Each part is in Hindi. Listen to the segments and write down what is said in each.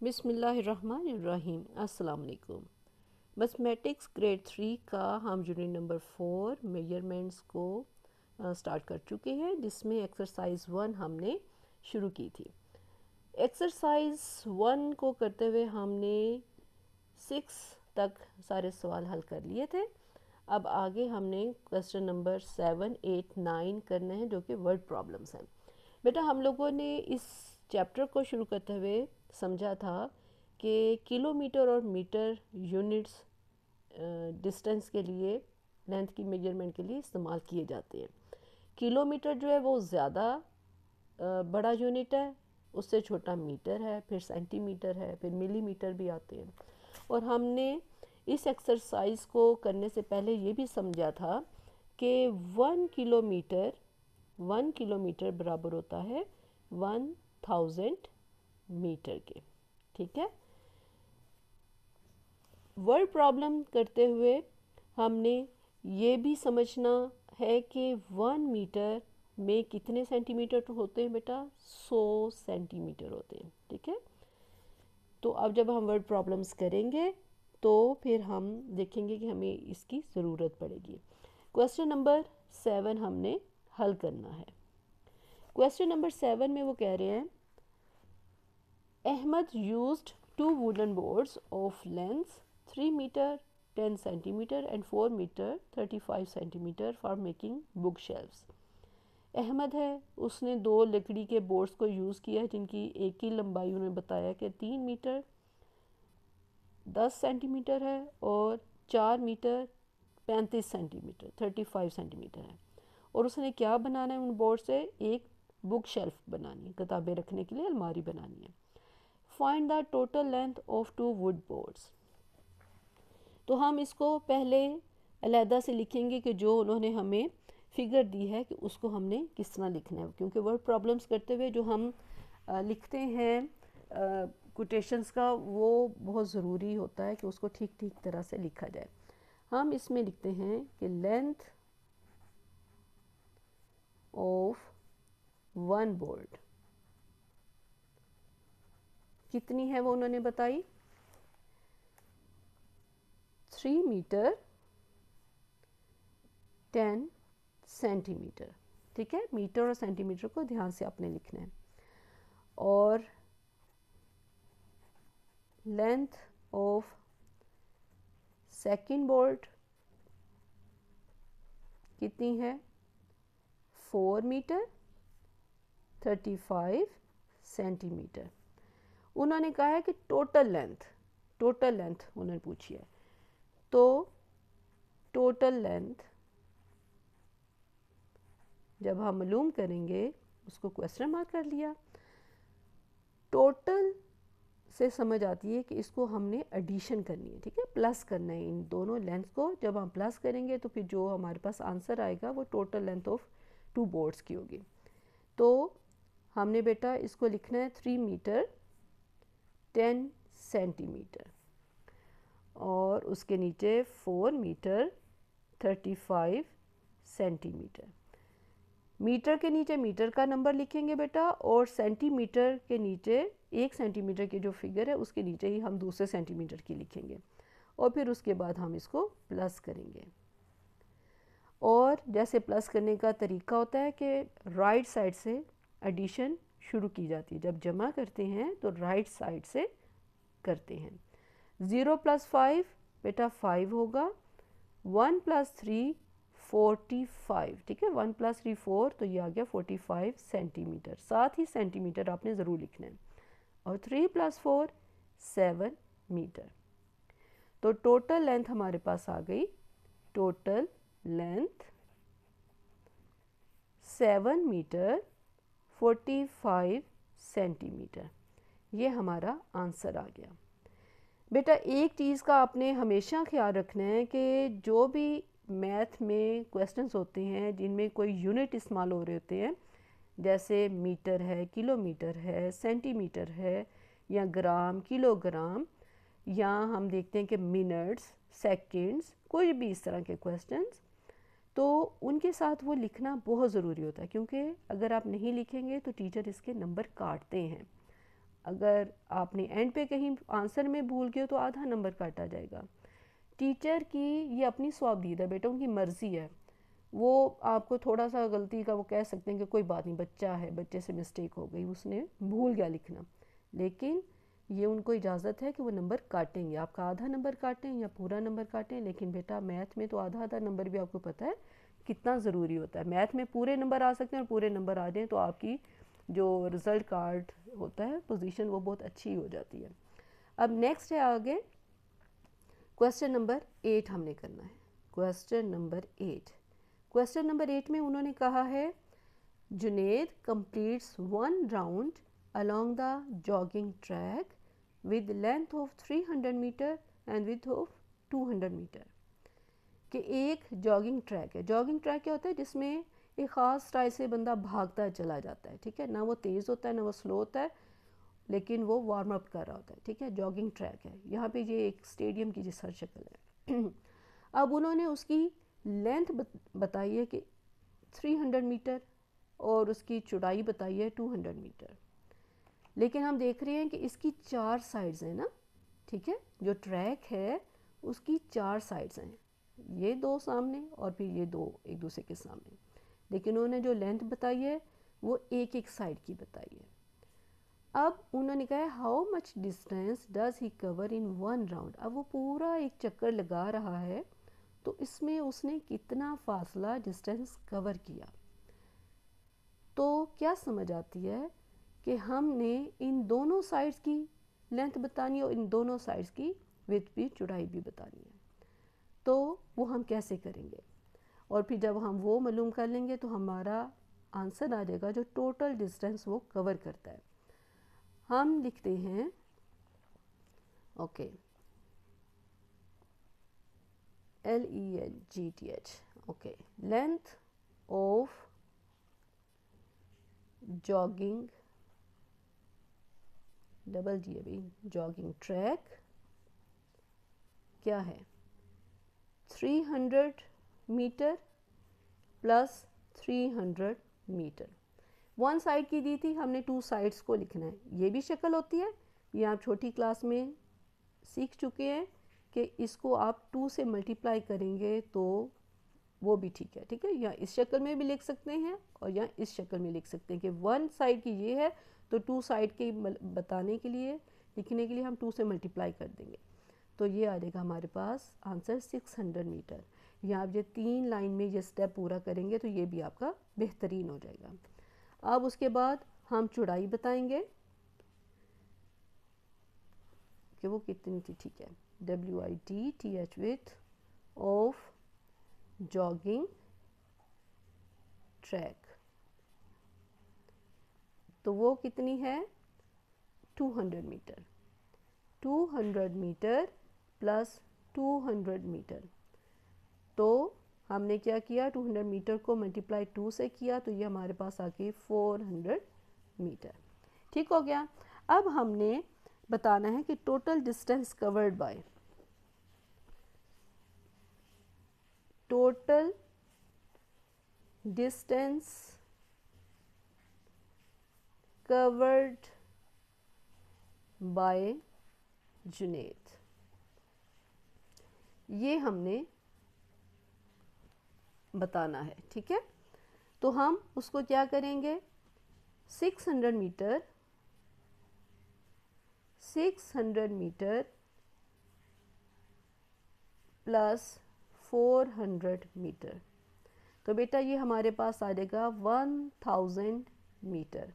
बिस्मिल्लाहिर्रहमानिर्रहीम। अस्सलाम वालेकुम। मैथमेटिक्स ग्रेड 3 का हम यूनिट नंबर 4 मेजरमेंट्स को स्टार्ट कर चुके हैं, जिसमें एक्सरसाइज 1 हमने शुरू की थी। एक्सरसाइज 1 को करते हुए हमने 6 तक सारे सवाल हल कर लिए थे। अब आगे हमने क्वेश्चन नंबर 7, 8, 9 करने हैं, जो कि वर्ड प्रॉब्लम्स हैं। बेटा, हम लोगों ने इस चैप्टर को शुरू करते हुए समझा था कि किलोमीटर और मीटर यूनिट्स डिस्टेंस के लिए, लेंथ की मेजरमेंट के लिए इस्तेमाल किए जाते हैं। किलोमीटर जो है वो ज़्यादा बड़ा यूनिट है, उससे छोटा मीटर है, फिर सेंटीमीटर है, फिर मिलीमीटर भी आते हैं। और हमने इस एक्सरसाइज को करने से पहले ये भी समझा था कि 1 किलोमीटर बराबर होता है 1000 मीटर के। ठीक है। वर्ड प्रॉब्लम करते हुए हमने ये भी समझना है कि 1 मीटर में कितने सेंटीमीटर होते हैं बेटा? 100 सेंटीमीटर होते हैं। ठीक है। तो अब जब हम वर्ड प्रॉब्लम्स करेंगे तो फिर हम देखेंगे कि हमें इसकी ज़रूरत पड़ेगी। क्वेश्चन नंबर 7 हमने हल करना है। क्वेश्चन नंबर 7 में वो कह रहे हैं, Ahmed used 2 wooden boards of length 3 metre 10 centimetre and 4 metre 35 centimetre for making book shelves. Ahmed है, उसने 2 लकड़ी के बोर्ड्स को यूज़ किया है, जिनकी एक ही लंबाई उन्होंने बताया कि 3 मीटर 10 सेंटीमीटर है और 4 मीटर 35 सेंटीमीटर 35 सेंटीमीटर है। और उसने क्या बनाना है? उन बोर्ड से एक बुक शेल्फ बनानी है, किताबें रखने के लिए अलमारी बनानी है। Find the total length of 2 would boards. तो हम इसको पहले अलहदा से लिखेंगे कि जो उन्होंने हमें फिगर दी है कि उसको हमने किस तरह लिखना है, क्योंकि वर्ड प्रॉब्लम्स करते हुए जो हम लिखते हैं कोटेशंस का, वो बहुत ज़रूरी होता है कि उसको ठीक ठीक तरह से लिखा जाए। हम इसमें लिखते हैं कि लेंथ ऑफ 1 बोर्ड कितनी है वो उन्होंने बताई, 3 मीटर 10 सेंटीमीटर। ठीक है, मीटर और सेंटीमीटर को ध्यान से आपने लिखना है। और लेंथ ऑफ सेकंड बोर्ड कितनी है, 4 मीटर 35 सेंटीमीटर। उन्होंने कहा है कि टोटल लेंथ उन्होंने पूछी है। तो टोटल लेंथ जब हम मालूम करेंगे, उसको क्वेश्चन मार्क कर लिया। टोटल से समझ आती है कि इसको हमने एडिशन करनी है। ठीक है, प्लस करना है इन दोनों लेंथ को। जब हम प्लस करेंगे तो फिर जो हमारे पास आंसर आएगा वो टोटल लेंथ ऑफ 2 बोर्ड्स की होगी। तो हमने बेटा इसको लिखना है 3 मीटर 10 सेंटीमीटर और उसके नीचे 4 मीटर 35 सेंटीमीटर। मीटर के नीचे मीटर का नंबर लिखेंगे बेटा, और सेंटीमीटर के नीचे 1 सेंटीमीटर की जो फिगर है उसके नीचे ही हम दूसरे सेंटीमीटर की लिखेंगे, और फिर उसके बाद हम इसको प्लस करेंगे। और जैसे प्लस करने का तरीका होता है कि राइट साइड से एडिशन शुरू की जाती है। जब जमा करते हैं तो राइट साइड से करते हैं। 0 + 5 बेटा 5 होगा, 1 + 3 45। ठीक है, 1 + 3 4, तो ये आ गया 45 सेंटीमीटर। साथ ही सेंटीमीटर आपने ज़रूर लिखना है। और 3 + 4 7 मीटर। तो टोटल लेंथ हमारे पास आ गई, टोटल लेंथ 7 मीटर 45 सेंटीमीटर। ये हमारा आंसर आ गया। बेटा, एक चीज़ का आपने हमेशा ख्याल रखना है कि जो भी मैथ में क्वेश्चंस होते हैं जिनमें कोई यूनिट इस्तेमाल हो रहे होते हैं, जैसे मीटर है, किलोमीटर है, सेंटीमीटर है, या ग्राम, किलोग्राम, या हम देखते हैं कि मिनट्स, सेकंड्स, कोई भी इस तरह के क्वेश्चंस, तो उनके साथ वो लिखना बहुत ज़रूरी होता है, क्योंकि अगर आप नहीं लिखेंगे तो टीचर इसके नंबर काटते हैं। अगर आपने एंड पे कहीं आंसर में भूल गए तो आधा नंबर काटा जाएगा। टीचर की ये अपनी स्वाबदीद है बेटा, उनकी मर्ज़ी है, वो आपको थोड़ा सा गलती का वो कह सकते हैं कि कोई बात नहीं, बच्चा है, बच्चे से मिस्टेक हो गई, उसने भूल गया लिखना, लेकिन ये उनको इजाज़त है कि वो नंबर काटेंगे, आपका आधा नंबर काटें या पूरा नंबर काटें। लेकिन बेटा मैथ में तो आधा आधा नंबर भी आपको पता है कितना ज़रूरी होता है। मैथ में पूरे नंबर आ सकते हैं और पूरे नंबर आ जाएँ तो आपकी जो रिज़ल्ट कार्ड होता है पोजीशन वो बहुत अच्छी हो जाती है। अब नेक्स्ट है आगे क्वेश्चन नंबर 8 हमने करना है। क्वेश्चन नंबर 8, क्वेश्चन नंबर 8 में उन्होंने कहा है Junaid completes 1 round along the jogging track with length of 300 metre and width of 200 metre. कि एक जॉगिंग ट्रैक है। जॉगिंग ट्रैक क्या होता है, जिसमें एक ख़ास स्टाइल से बंदा भागता चला जाता है, ठीक है, ना वो तेज़ होता है ना वो स्लो होता है, लेकिन वो वार्म अप कर रहा होता है, ठीक है, जॉगिंग ट्रैक है। यहाँ पे ये एक स्टेडियम की जिस शक्ल है। अब उन्होंने उसकी लेंथ बताई है कि 300 मीटर और उसकी चौड़ाई बताई है 200 मीटर। लेकिन हम देख रहे हैं कि इसकी 4 साइड्स हैं ना, ठीक है, जो ट्रैक है उसकी 4 साइड्स हैं, ये 2 सामने और फिर ये 2 एक दूसरे के सामने, लेकिन उन्होंने जो लेंथ बताई है वो एक एक साइड की बताई है। अब उन्होंने कहा है how much distance does he cover in 1 round. अब वो पूरा एक चक्कर लगा रहा है तो इसमें उसने कितना फासला डिस्टेंस कवर किया। तो क्या समझ आती है कि हमने इन दोनों साइड्स की लेंथ बतानी है और इन दोनों साइड्स की विड्थ भी, चौड़ाई भी बतानी है। तो वो हम कैसे करेंगे, और फिर जब हम वो मालूम कर लेंगे तो हमारा आंसर आ जाएगा जो टोटल डिस्टेंस वो कवर करता है। हम लिखते हैं okay LENGTH, okay, length of jogging, double जी अभी, जॉगिंग ट्रैक क्या है 300 मीटर प्लस 300 मीटर। 1 साइड की दी थी, हमने 2 साइड्स को लिखना है। ये भी शक्ल होती है, ये आप छोटी क्लास में सीख चुके हैं कि इसको आप 2 से मल्टीप्लाई करेंगे तो वो भी ठीक है, ठीक है, या इस शक्ल में भी लिख सकते हैं और या इस शक्ल में लिख सकते हैं कि 1 साइड की ये है तो 2 साइड के बताने के लिए, लिखने के लिए हम 2 से मल्टीप्लाई कर देंगे तो ये आ जाएगा हमारे पास आंसर 600 मीटर। या आप ये 3 लाइन में ये स्टेप पूरा करेंगे तो ये भी आपका बेहतरीन हो जाएगा। अब उसके बाद हम चौड़ाई बताएंगे कि वो कितनी थी, ठीक है, WIDTH width of jogging track, तो वो कितनी है 200 मीटर। 200 मीटर प्लस 200 मीटर, तो हमने क्या किया, 200 मीटर को मल्टीप्लाई 2 से किया तो ये हमारे पास आ गई 400 मीटर। ठीक हो गया। अब हमने बताना है कि total distance covered bye, total distance covered by Junaid, ये हमने बताना है, ठीक है। तो हम उसको क्या करेंगे, 600 मीटर, 600 मीटर प्लस 400 मीटर, तो बेटा ये हमारे पास आ जाएगा 1000 मीटर।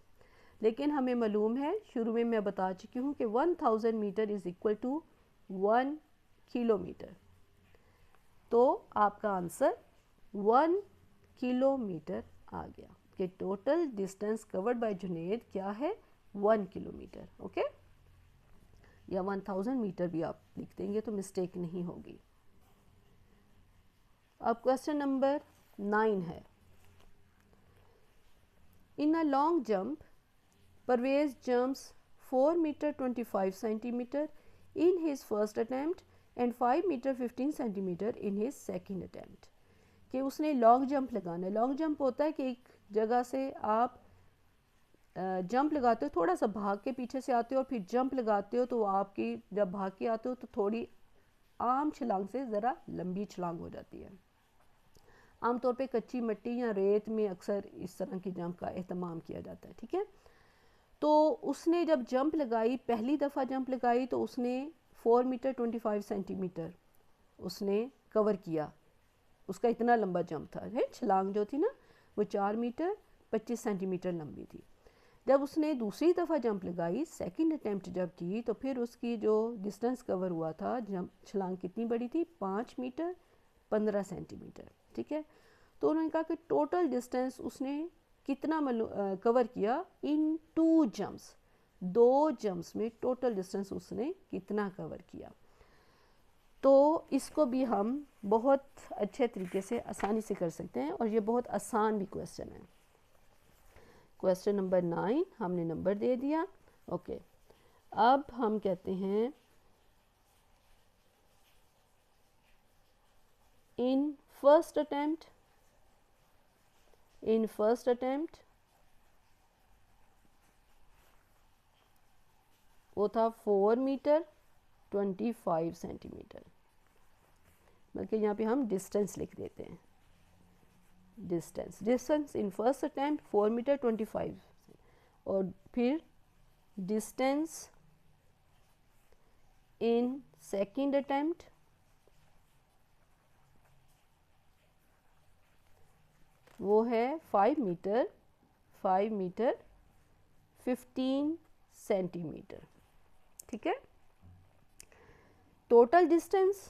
लेकिन हमें मालूम है, शुरू में मैं बता चुकी हूँ कि 1000 metre is equal to 1 kilometre, तो आपका आंसर 1 किलोमीटर आ गया कि total distance covered by Junaid क्या है 1 किलोमीटर, ओके, या 1000 मीटर भी आप लिख देंगे तो मिस्टेक नहीं होगी। अब क्वेश्चन नंबर 9 है, in a long jump Parvez jumps 4 metre 25 centimetre in his first attempt and 5 metre 15 centimetre in his second attempt, कि उसने लॉन्ग जंप लगाना है। लॉन्ग जंप होता है कि एक जगह से आप जंप लगाते हो थोड़ा सा भाग के पीछे से आते हो और फिर जंप लगाते हो, तो आपकी जब भाग के आते हो तो थोड़ी आम छलांग से ज़रा लंबी छलांग हो जाती है। आमतौर पे कच्ची मिट्टी या रेत में अक्सर इस तरह की जंप का एहतमाम किया जाता है, ठीक है। तो उसने जब जंप लगाई, पहली दफ़ा जंप लगाई, तो उसने 4 मीटर 25 सेंटीमीटर उसने कवर किया। उसका इतना लंबा जंप था, है छलांग जो थी ना वो 4 मीटर 25 सेंटीमीटर लंबी थी। जब उसने दूसरी दफ़ा जंप लगाई, सेकंड अटेम्प्ट जब की, तो फिर उसकी जो डिस्टेंस कवर हुआ था, जंप छलांग कितनी बड़ी थी, 5 मीटर 15 सेंटीमीटर, ठीक है। तो उन्होंने कहा कि टोटल डिस्टेंस उसने कितना कवर किया इन 2 जंप्स, 2 जंप्स में टोटल डिस्टेंस उसने कितना कवर किया। तो इसको भी हम बहुत अच्छे तरीके से आसानी से कर सकते हैं और ये बहुत आसान भी क्वेश्चन है। क्वेश्चन नंबर 9 हमने नंबर दे दिया, ओके। अब हम कहते हैं इन फर्स्ट अटेम्प्ट वो था 4 मीटर 25 सेंटीमीटर, बल्कि यहाँ पे हम डिस्टेंस लिख देते हैं, distance in first attempt 4 metre 25, और फिर डिस्टेंस इन सेकंड अटेम्प्ट वो है 5 मीटर 15 सेंटीमीटर, ठीक है। टोटल डिस्टेंस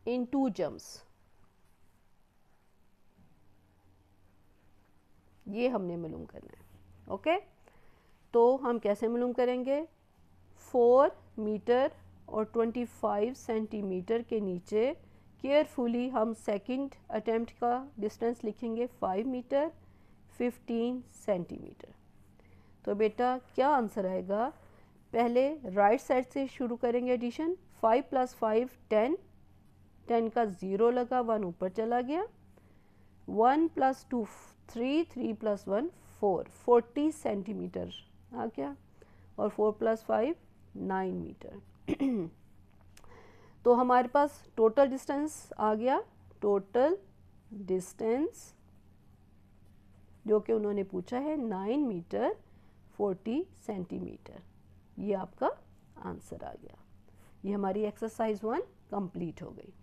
इन 2 जंप्स, ये हमने मालूम करना है, ओके। तो हम कैसे मालूम करेंगे, 4 मीटर और 25 सेंटीमीटर के नीचे केयरफुली हम सेकंड अटेम्प्ट का डिस्टेंस लिखेंगे 5 मीटर 15 सेंटीमीटर। तो बेटा क्या आंसर आएगा, पहले राइट साइड से शुरू करेंगे एडिशन, 5 + 5 10, 10 का 0 लगा, 1 ऊपर चला गया, 1 + 2 3, 3 + 1 4, 40 सेंटीमीटर आ गया, और 4 + 5 9 मीटर। तो हमारे पास टोटल डिस्टेंस आ गया, टोटल डिस्टेंस जो कि उन्होंने पूछा है 9 मीटर 40 सेंटीमीटर, ये आपका आंसर आ गया। ये हमारी एक्सरसाइज 1 कंप्लीट हो गई।